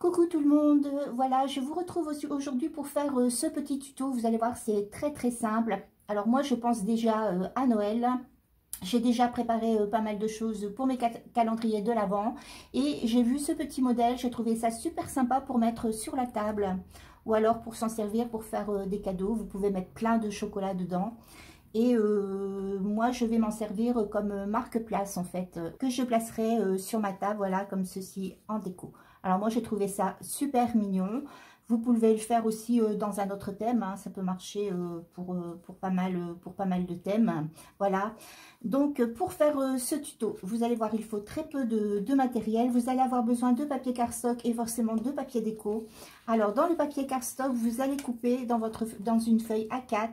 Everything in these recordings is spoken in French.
Coucou tout le monde, voilà, je vous retrouve aussi aujourd'hui pour faire ce petit tuto. Vous allez voir, c'est très simple. Alors moi, je pense déjà à Noël. J'ai déjà préparé pas mal de choses pour mes calendriers de l'Avent. Et j'ai vu ce petit modèle, j'ai trouvé ça super sympa pour mettre sur la table. Ou alors pour s'en servir pour faire des cadeaux. Vous pouvez mettre plein de chocolat dedans. Et moi, je vais m'en servir comme marque-place, en fait, que je placerai sur ma table, voilà, comme ceci, en déco. Alors, moi, j'ai trouvé ça super mignon. Vous pouvez le faire aussi dans un autre thème, hein, ça peut marcher pour pas mal de thèmes. Voilà. Donc, pour faire ce tuto, vous allez voir, il faut très peu de matériel. Vous allez avoir besoin de papier cardstock et forcément de papier déco. Alors, dans le papier cardstock, vous allez couper dans une feuille A4.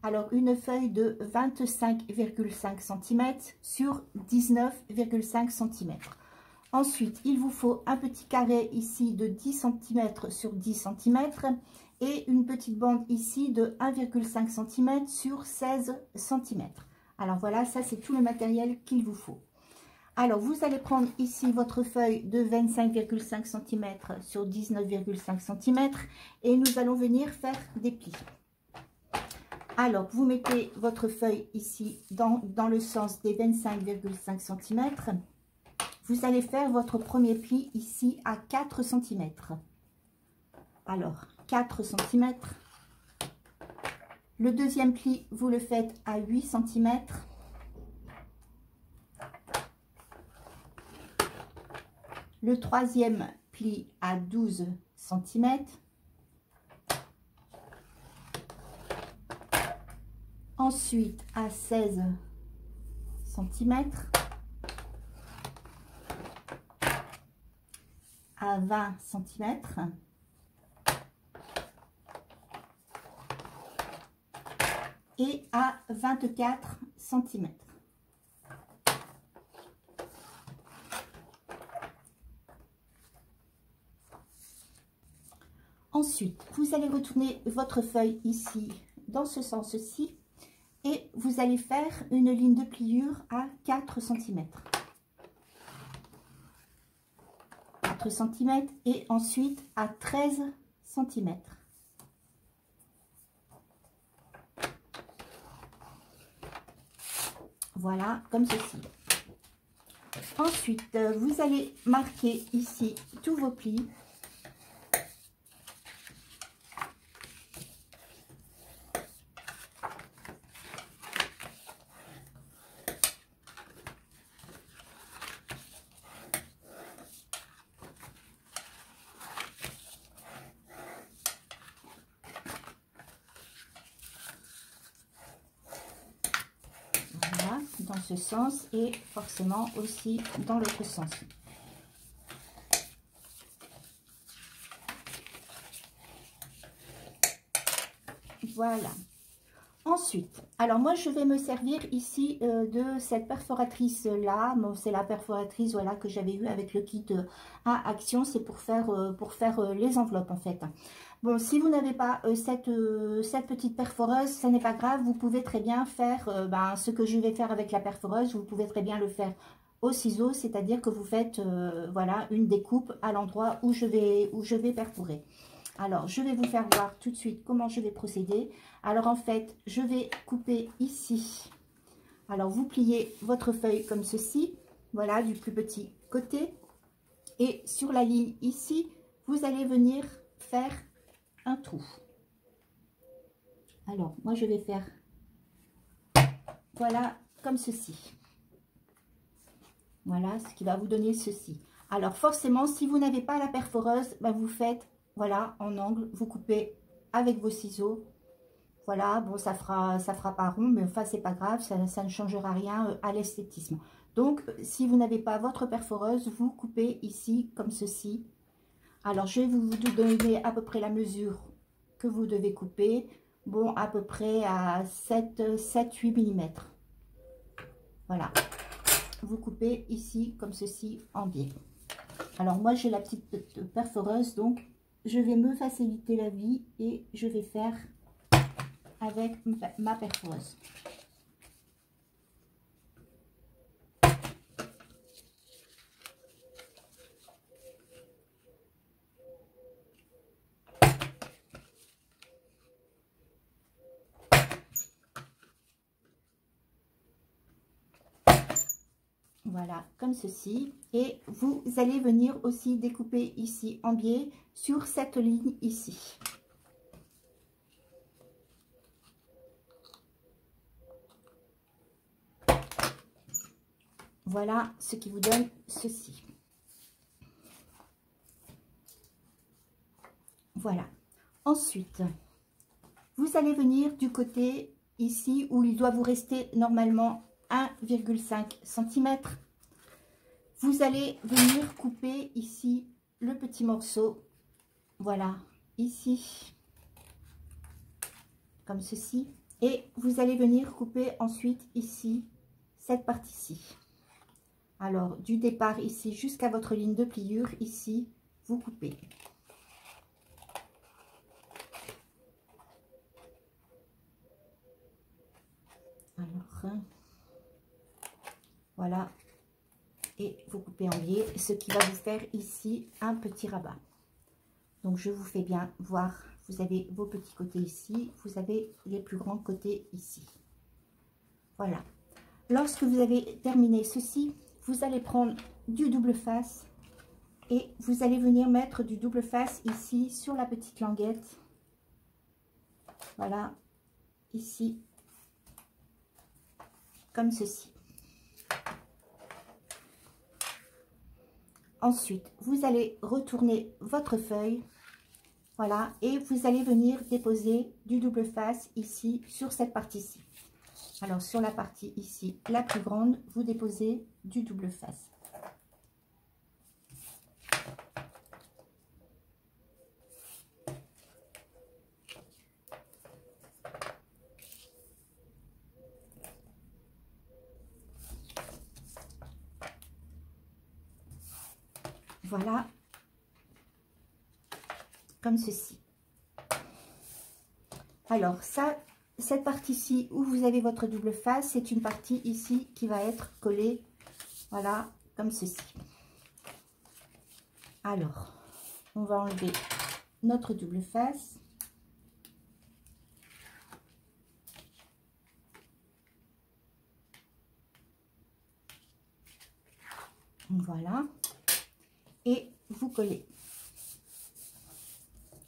Alors, une feuille de 25,5 cm sur 19,5 cm. Ensuite, il vous faut un petit carré ici de 10 cm sur 10 cm et une petite bande ici de 1,5 cm sur 16 cm. Alors voilà, ça c'est tout le matériel qu'il vous faut. Alors, vous allez prendre ici votre feuille de 25,5 cm sur 19,5 cm et nous allons venir faire des plis. Alors, vous mettez votre feuille ici dans le sens des 25,5 cm. Vous allez faire votre premier pli ici à 4 cm. Alors, 4 cm. Le deuxième pli, vous le faites à 8 cm. Le troisième pli à 12 cm. Ensuite, à 16 cm, à 20 cm, et à 24 cm. Ensuite, vous allez retourner votre feuille ici, dans ce sens-ci, et vous allez faire une ligne de pliure à 4 cm. 4 cm et ensuite à 13 cm. Voilà, comme ceci. Ensuite, vous allez marquer ici tous vos plis. Dans ce sens et forcément aussi dans l'autre sens. Voilà. Ensuite, alors moi je vais me servir ici de cette perforatrice là. Bon, c'est la perforatrice voilà que j'avais eu avec le kit à Action. C'est pour faire les enveloppes en fait. Bon, si vous n'avez pas cette petite perforeuse, ça n'est pas grave. Vous pouvez très bien faire ce que je vais faire avec la perforeuse. Vous pouvez très bien le faire au ciseau, c'est-à-dire que vous faites voilà une découpe à l'endroit où je vais perforer. Alors, je vais vous faire voir tout de suite comment je vais procéder. Alors, en fait, je vais couper ici. Alors, vous pliez votre feuille comme ceci. Voilà, du plus petit côté. Et sur la ligne ici, vous allez venir faire un trou. Alors, moi, je vais faire, voilà, comme ceci. Voilà, ce qui va vous donner ceci. Alors, forcément, si vous n'avez pas la perforeuse, vous faites, voilà, en angle, vous coupez avec vos ciseaux. Voilà, bon, ça fera pas rond, mais enfin, c'est pas grave, ça ne changera rien à l'esthétisme. Donc, si vous n'avez pas votre perforeuse, vous coupez ici, comme ceci. Alors, je vais vous donner à peu près la mesure que vous devez couper. Bon, à peu près à 7-8 mm. Voilà. Vous coupez ici, comme ceci, en biais. Alors, moi, j'ai la petite perforeuse, donc je vais me faciliter la vie et je vais faire avec ma perforeuse. Voilà, comme ceci. Et vous allez venir aussi découper ici en biais sur cette ligne ici. Voilà ce qui vous donne ceci. Voilà. Ensuite, vous allez venir du côté ici où il doit vous rester normalement 1,5 cm. Vous allez venir couper ici le petit morceau. Voilà, ici. Comme ceci. Et vous allez venir couper ensuite ici, cette partie-ci. Alors, du départ ici jusqu'à votre ligne de pliure, ici, vous coupez. Alors, voilà. Et vous coupez en biais, ce qui va vous faire ici un petit rabat. Donc, je vous fais bien voir. Vous avez vos petits côtés ici, vous avez les plus grands côtés ici. Voilà. Lorsque vous avez terminé ceci, vous allez prendre du double face et vous allez venir mettre du double face ici sur la petite languette. Voilà, ici, comme ceci. Ensuite, vous allez retourner votre feuille. Voilà, et vous allez venir déposer du double face ici sur cette partie-ci. Alors, sur la partie ici, la plus grande, vous déposez du double face. Voilà, comme ceci. Alors, ça, cette partie-ci où vous avez votre double face, c'est une partie ici qui va être collée, voilà, comme ceci. Alors, on va enlever notre double face. Voilà. Et vous collez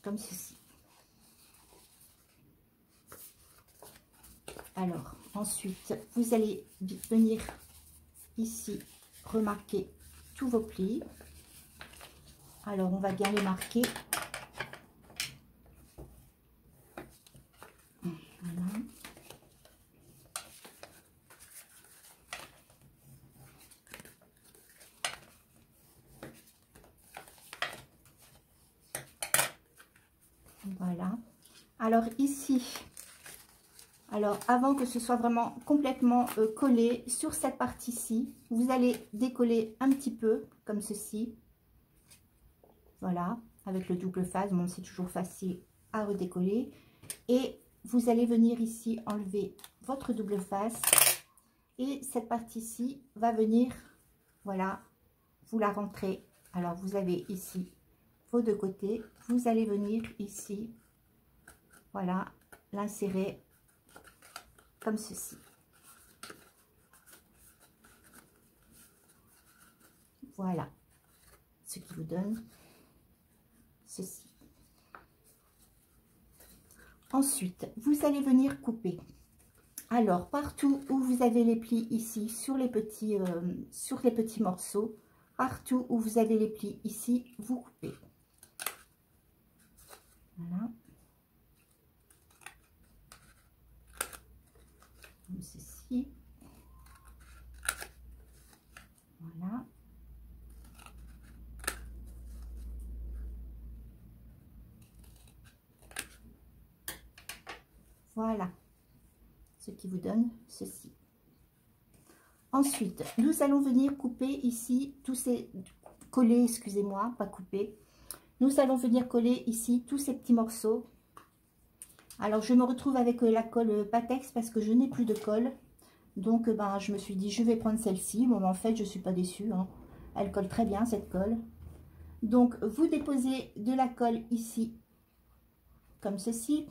comme ceci. Alors, ensuite, vous allez venir ici remarquer tous vos plis. Alors, on va bien les marquer. Voilà. Voilà. Alors ici, alors avant que ce soit vraiment complètement collé sur cette partie-ci, vous allez décoller un petit peu comme ceci. Voilà, avec le double face, bon, c'est toujours facile à redécoller. Et vous allez venir ici enlever votre double face. Et cette partie-ci va venir, voilà, vous la rentrez. Alors vous avez ici vos deux côtés, vous allez venir ici, voilà, l'insérer comme ceci. Voilà, ce qui vous donne ceci. Ensuite, vous allez venir couper. Alors, partout où vous avez les plis ici, sur les petits morceaux, partout où vous avez les plis ici, vous coupez. Voilà. Comme ceci. Voilà. Voilà. Ce qui vous donne ceci. Ensuite, nous allons venir couper ici tous ces... coller, excusez-moi, pas couper. Nous allons venir coller ici tous ces petits morceaux. Alors, je me retrouve avec la colle Patex parce que je n'ai plus de colle. Donc, ben, je me suis dit, je vais prendre celle-ci. Bon, en fait, je ne suis pas déçue, hein. Elle colle très bien, cette colle. Donc, vous déposez de la colle ici, comme ceci.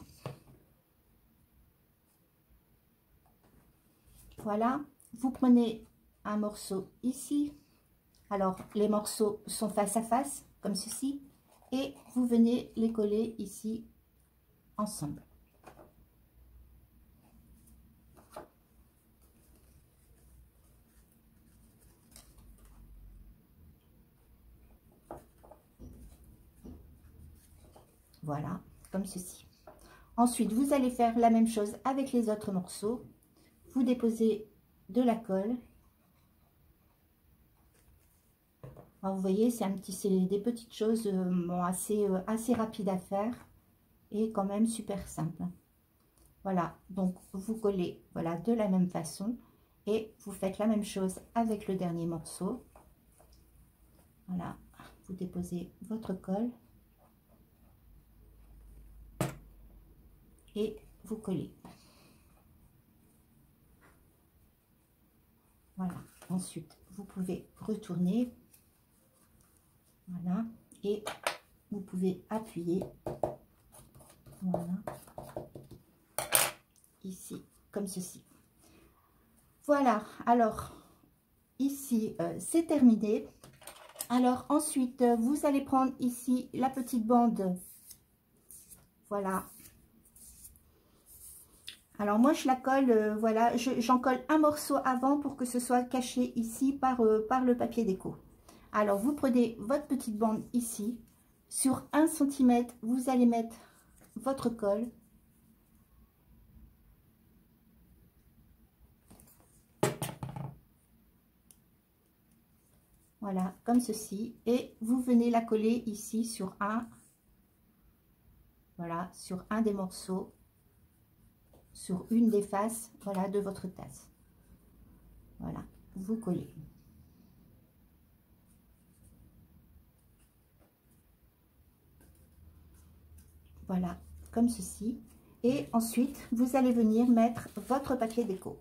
Voilà. Vous prenez un morceau ici. Alors, les morceaux sont face à face, comme ceci. Et vous venez les coller ici, ensemble. Voilà, comme ceci. Ensuite, vous allez faire la même chose avec les autres morceaux. Vous déposez de la colle. Alors, vous voyez, c'est des petites choses bon, assez rapides à faire et quand même super simple. Voilà, donc vous collez voilà, de la même façon et vous faites la même chose avec le dernier morceau. Voilà, vous déposez votre colle et vous collez. Voilà, ensuite vous pouvez retourner. Voilà, et vous pouvez appuyer. Voilà, ici, comme ceci. Voilà, alors ici, c'est terminé. Alors ensuite, vous allez prendre ici la petite bande. Voilà. Alors moi, je la colle, voilà, j'en colle un morceau avant pour que ce soit caché ici par le papier déco. Alors, vous prenez votre petite bande ici. Sur 1 cm, vous allez mettre votre colle. Voilà, comme ceci. Et vous venez la coller ici sur voilà, sur un des morceaux, sur une des faces, voilà, de votre tasse. Voilà, vous collez. Voilà, comme ceci. Et ensuite, vous allez venir mettre votre papier déco.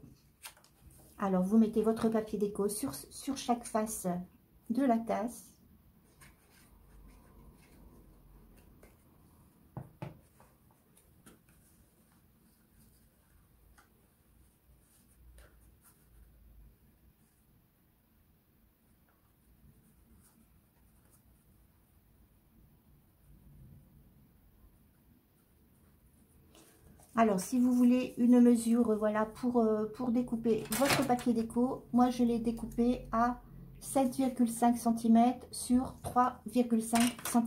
Alors, vous mettez votre papier déco sur chaque face de la tasse. Alors, si vous voulez une mesure, voilà, pour découper votre papier déco, moi, je l'ai découpé à 7,5 cm sur 3,5 cm.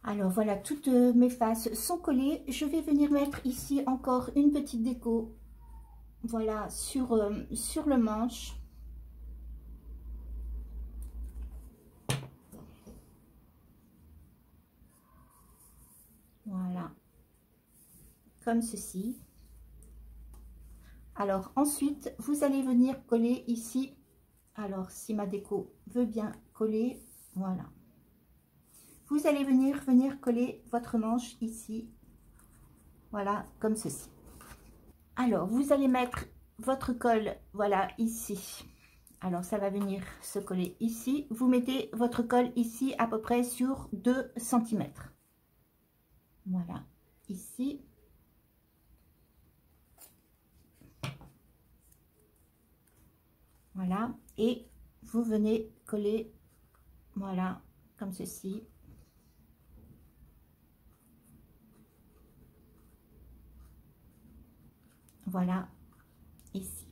Alors voilà, toutes mes faces sont collées. Je vais venir mettre ici encore une petite déco, voilà, sur le manche. Voilà, comme ceci. Alors ensuite, vous allez venir coller ici. Alors si ma déco veut bien coller, voilà. Vous allez venir coller votre manche ici, voilà, comme ceci. Alors, vous allez mettre votre colle, voilà, ici. Alors, ça va venir se coller ici. Vous mettez votre colle ici, à peu près sur 2 cm. Voilà, ici. Voilà, et vous venez coller, voilà, comme ceci. Voilà, ici.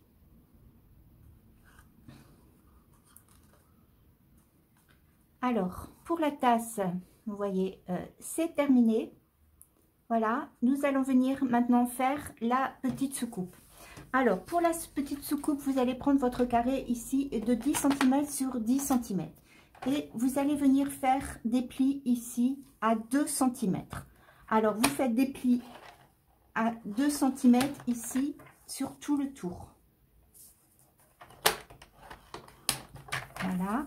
Alors, pour la tasse, vous voyez, c'est terminé. Voilà, nous allons venir maintenant faire la petite soucoupe. Alors, pour la petite soucoupe, vous allez prendre votre carré ici de 10 cm sur 10 cm. Et vous allez venir faire des plis ici à 2 cm. Alors, vous faites des plis à 2 cm ici sur tout le tour. Voilà.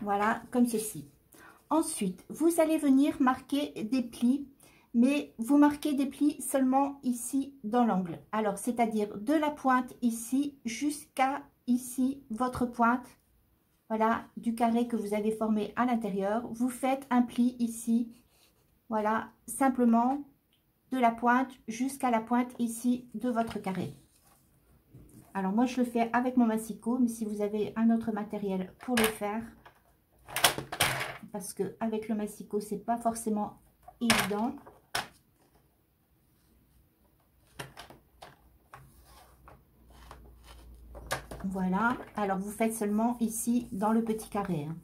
Voilà, comme ceci. Ensuite, vous allez venir marquer des plis, mais vous marquez des plis seulement ici dans l'angle. Alors, c'est-à-dire de la pointe ici jusqu'à ici, votre pointe, voilà, du carré que vous avez formé à l'intérieur. Vous faites un pli ici, voilà, simplement de la pointe jusqu'à la pointe ici de votre carré. Alors moi je le fais avec mon massicot, mais si vous avez un autre matériel pour le faire, parce que avec le massicot c'est pas forcément évident. Voilà, alors vous faites seulement ici dans le petit carré, hein.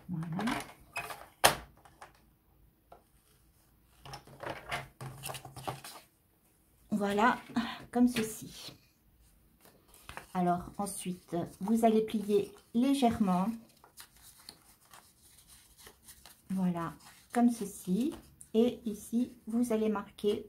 Voilà. Voilà, comme ceci. Alors ensuite, vous allez plier légèrement. Voilà, comme ceci. Et ici, vous allez marquer,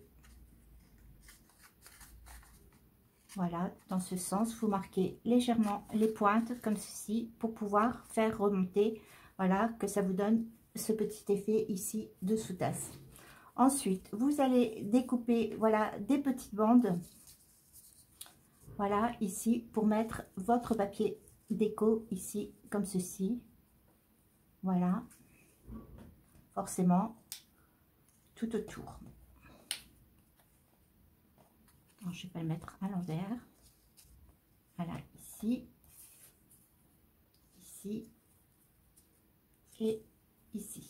voilà, dans ce sens, vous marquez légèrement les pointes comme ceci pour pouvoir faire remonter, voilà, que ça vous donne ce petit effet ici de sous-tasse. Ensuite, vous allez découper, voilà, des petites bandes, voilà, ici, pour mettre votre papier déco ici, comme ceci. Voilà, forcément, tout autour. Alors, je vais pas le mettre à l'envers. Voilà, ici, ici et ici.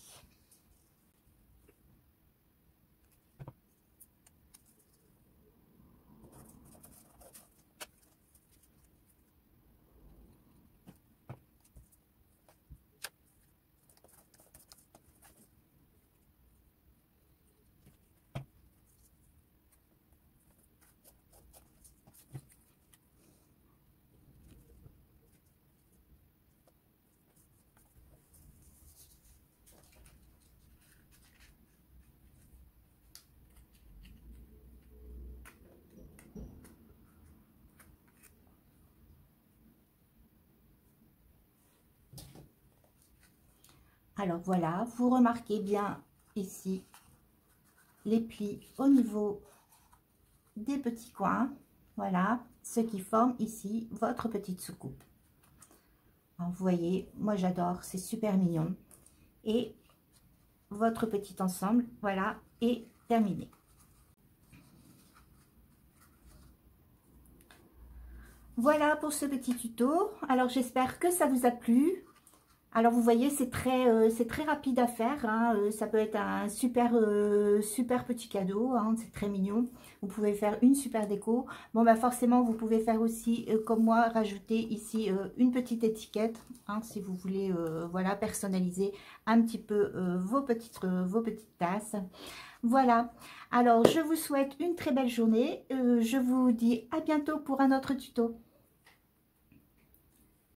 Alors voilà, vous remarquez bien ici les plis au niveau des petits coins, voilà, ce qui forme ici votre petite soucoupe. Alors, vous voyez, moi j'adore, c'est super mignon. Et votre petit ensemble, voilà, est terminé. Voilà pour ce petit tuto. Alors j'espère que ça vous a plu. Alors vous voyez, c'est très rapide à faire, hein. Ça peut être un super petit cadeau, hein. C'est très mignon. Vous pouvez faire une super déco. Bon bah forcément vous pouvez faire aussi comme moi, rajouter ici une petite étiquette, hein, si vous voulez voilà, personnaliser un petit peu vos petites tasses. Voilà, alors je vous souhaite une très belle journée. Je vous dis à bientôt pour un autre tuto.